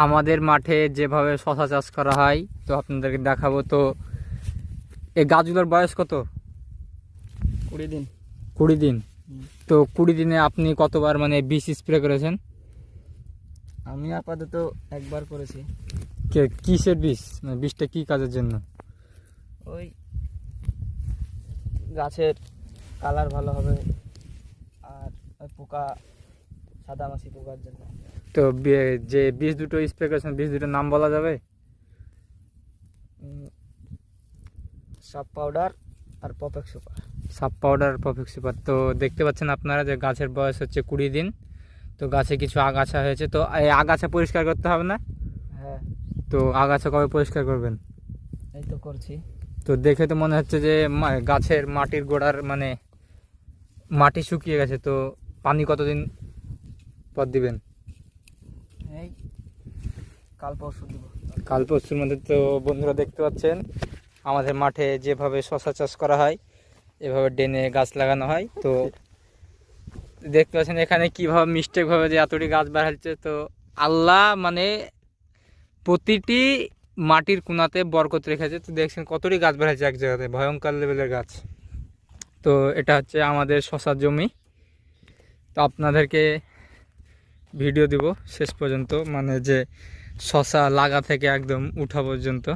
আমাদের মাঠে যেভাবে শশা চাষ করা হয় তো আপনাদেরকে দেখাবো। তো এই গাছগুলোর বয়স কত? 20 দিন। 20 দিন। তো 20 দিনে আপনি কতবার মানে বীজ স্প্রে করেছেন? আমি আপাতত একবার করেছি। কিসের বীজ, মানে বীজটা কি কাজের জন্য? ওই গাছের কালার ভালো হবে আর ওই পোকা, সাদামাছি পোকার জন্য। তো যে বীজ দুটো স্প্রে করেছেন বীজ দুটোর নাম বলা যাবে? সাপ পাউডার আর পপেক সুপার। সাব পাউডার, পপেক সুপার। তো দেখতে পাচ্ছেন আপনারা যে গাছের বয়স হচ্ছে 20 দিন। তো গাছে কিছু আগাছা হয়েছে, তো এই আগাছা পরিষ্কার করতে হবে না? হ্যাঁ, তো আগাছা কবে পরিষ্কার করবেন? এই তো করছি। তো দেখে তো মনে হচ্ছে যে গাছের মাটির গোড়ার মানে মাটি শুকিয়ে গেছে। তো পানি কতদিন পর দিবেন? এই কাল পরশু দিব। কাল পরশুর মধ্যে। তো বন্ধুরা দেখতে পাচ্ছেন আমাদের মাঠে যেভাবে শশা চাষ করা হয় এভাবে ডেনে গাছ লাগানো হয়। তো দেখতে পাচ্ছেন এখানে কীভাবে মিস্টেকভাবে যে এতটি গাছ বাড়াচ্ছে। তো আল্লাহ মানে প্রতিটি মাটির কোনাতে বরকত রেখেছে। তো দেখছেন কতটি গাছ বাড়াচ্ছে এক জায়গাতে, ভয়ঙ্কর লেভেলের গাছ। তো এটা হচ্ছে আমাদের শশার জমি। তো আপনাদেরকে ভিডিও দিব শেষ পর্যন্ত, মানে যে শশা লাগা থেকে একদম উঠা পর্যন্ত।